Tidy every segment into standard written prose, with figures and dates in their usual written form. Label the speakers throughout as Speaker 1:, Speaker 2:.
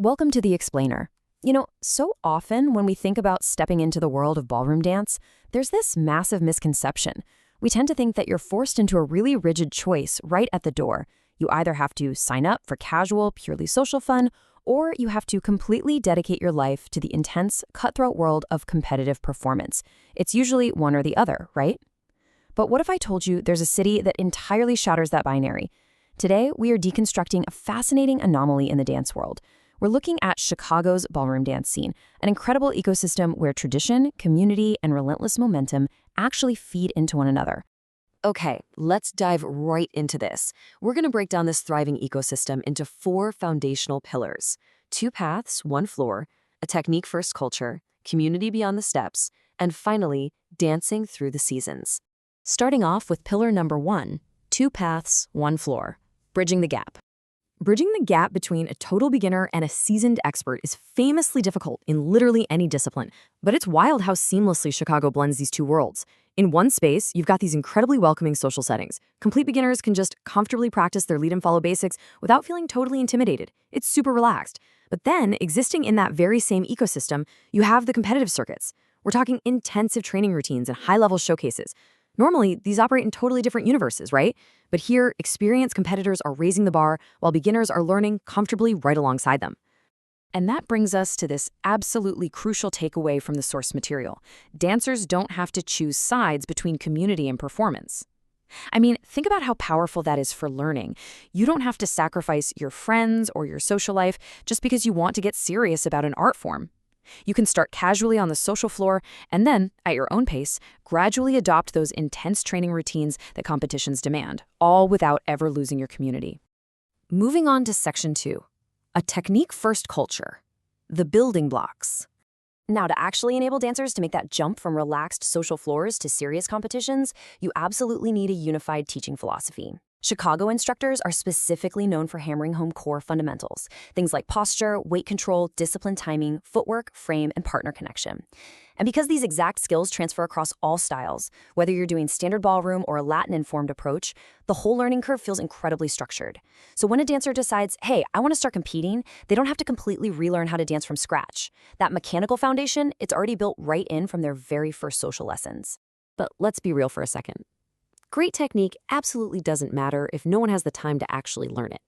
Speaker 1: Welcome to The Explainer. So often when we think about stepping into the world of ballroom dance, there's this massive misconception. We tend to think that you're forced into a really rigid choice right at the door. You either have to sign up for casual, purely social fun, or you have to completely dedicate your life to the intense, cutthroat world of competitive performance. It's usually one or the other, right? But what if I told you there's a city that entirely shatters that binary? Today, we are deconstructing a fascinating anomaly in the dance world. We're looking at Chicago's ballroom dance scene, an incredible ecosystem where tradition, community, and relentless momentum actually feed into one another. Okay, let's dive right into this. We're going to break down this thriving ecosystem into four foundational pillars: two paths, one floor, a technique-first culture, community beyond the steps, and finally, dancing through the seasons. Starting off with pillar number one, two paths, one floor, bridging the gap. Bridging the gap between a total beginner and a seasoned expert is famously difficult in literally any discipline, but it's wild how seamlessly Chicago blends these two worlds. In one space, you've got these incredibly welcoming social settings. Complete beginners can just comfortably practice their lead and follow basics without feeling totally intimidated. It's super relaxed. But then, existing in that very same ecosystem, you have the competitive circuits. We're talking intensive training routines and high-level showcases. Normally, these operate in totally different universes, right? But here, experienced competitors are raising the bar while beginners are learning comfortably right alongside them. And that brings us to this absolutely crucial takeaway from the source material. Dancers don't have to choose sides between community and performance. I mean, think about how powerful that is for learning. You don't have to sacrifice your friends or your social life just because you want to get serious about an art form. You can start casually on the social floor and then, at your own pace, gradually adopt those intense training routines that competitions demand, all without ever losing your community. Moving on to section 2, a technique-first culture, the building blocks. Now, to actually enable dancers to make that jump from relaxed social floors to serious competitions, you absolutely need a unified teaching philosophy. Chicago instructors are specifically known for hammering home core fundamentals, things like posture, weight control, discipline timing, footwork, frame, and partner connection. And because these exact skills transfer across all styles, whether you're doing standard ballroom or a Latin-informed approach, the whole learning curve feels incredibly structured. So when a dancer decides, hey, I want to start competing, they don't have to completely relearn how to dance from scratch. That mechanical foundation, it's already built right in from their very first social lessons. But let's be real for a second. Great technique absolutely doesn't matter if no one has the time to actually learn it.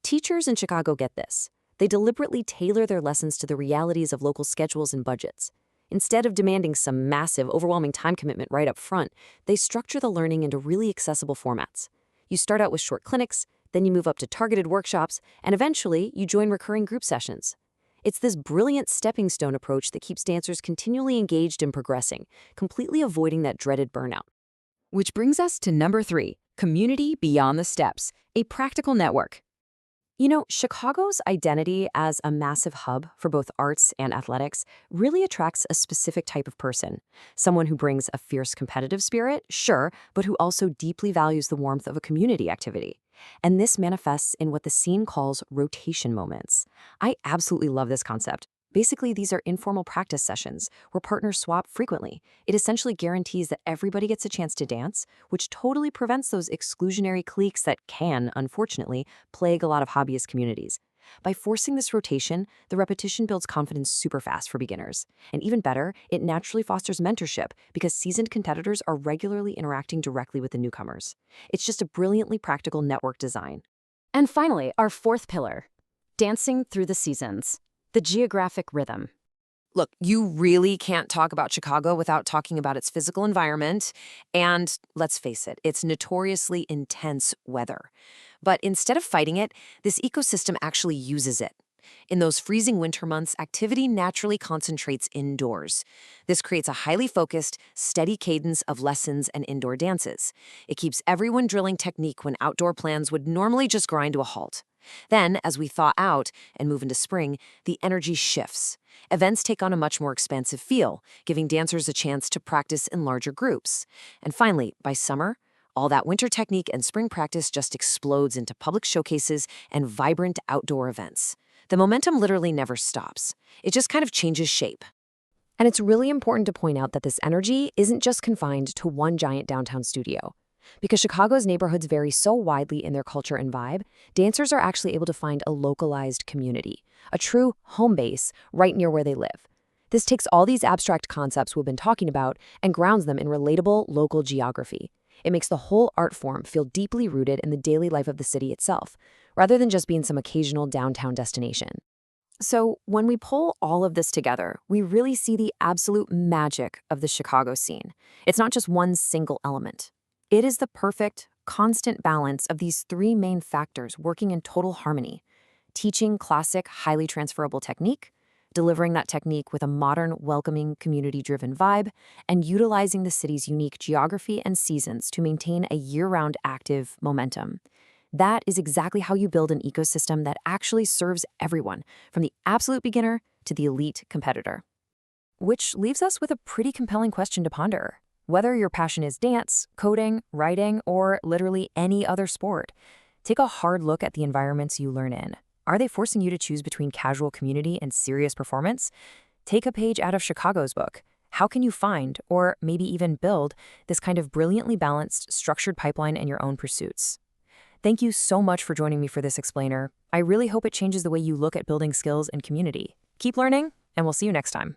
Speaker 1: Teachers in Chicago get this. They deliberately tailor their lessons to the realities of local schedules and budgets. Instead of demanding some massive, overwhelming time commitment right up front, they structure the learning into really accessible formats. You start out with short clinics, then you move up to targeted workshops, and eventually you join recurring group sessions. It's this brilliant stepping stone approach that keeps dancers continually engaged and progressing, completely avoiding that dreaded burnout. Which brings us to number 3, community beyond the steps, a practical network. Chicago's identity as a massive hub for both arts and athletics really attracts a specific type of person. Someone who brings a fierce competitive spirit, sure, but who also deeply values the warmth of a community activity. And this manifests in what the scene calls rotation moments. I absolutely love this concept. Basically, these are informal practice sessions where partners swap frequently. It essentially guarantees that everybody gets a chance to dance, which totally prevents those exclusionary cliques that can, unfortunately, plague a lot of hobbyist communities. By forcing this rotation, the repetition builds confidence super fast for beginners. And even better, it naturally fosters mentorship because seasoned competitors are regularly interacting directly with the newcomers. It's just a brilliantly practical network design. And finally, our fourth pillar, dancing through the seasons. The geographic rhythm. Look, you really can't talk about Chicago without talking about its physical environment, and let's face it, it's notoriously intense weather. But instead of fighting it, this ecosystem actually uses it. In those freezing winter months, activity naturally concentrates indoors. This creates a highly focused, steady cadence of lessons and indoor dances. It keeps everyone drilling technique when outdoor plans would normally just grind to a halt. Then, as we thaw out and move into spring, the energy shifts. Events take on a much more expansive feel, giving dancers a chance to practice in larger groups. And finally, by summer, all that winter technique and spring practice just explodes into public showcases and vibrant outdoor events. The momentum literally never stops. It just kind of changes shape. And it's really important to point out that this energy isn't just confined to one giant downtown studio. Because Chicago's neighborhoods vary so widely in their culture and vibe, dancers are actually able to find a localized community, a true home base right near where they live. This takes all these abstract concepts we've been talking about and grounds them in relatable local geography. It makes the whole art form feel deeply rooted in the daily life of the city itself, rather than just being some occasional downtown destination. So, when we pull all of this together, we really see the absolute magic of the Chicago scene. It's not just one single element. It is the perfect, constant balance of these three main factors working in total harmony: teaching classic, highly transferable technique, delivering that technique with a modern, welcoming, community-driven vibe, and utilizing the city's unique geography and seasons to maintain a year-round active momentum. That is exactly how you build an ecosystem that actually serves everyone, from the absolute beginner to the elite competitor. Which leaves us with a pretty compelling question to ponder. Whether your passion is dance, coding, writing, or literally any other sport, take a hard look at the environments you learn in. Are they forcing you to choose between casual community and serious performance? Take a page out of Chicago's book. How can you find, or maybe even build, this kind of brilliantly balanced, structured pipeline in your own pursuits? Thank you so much for joining me for this explainer. I really hope it changes the way you look at building skills and community. Keep learning, and we'll see you next time.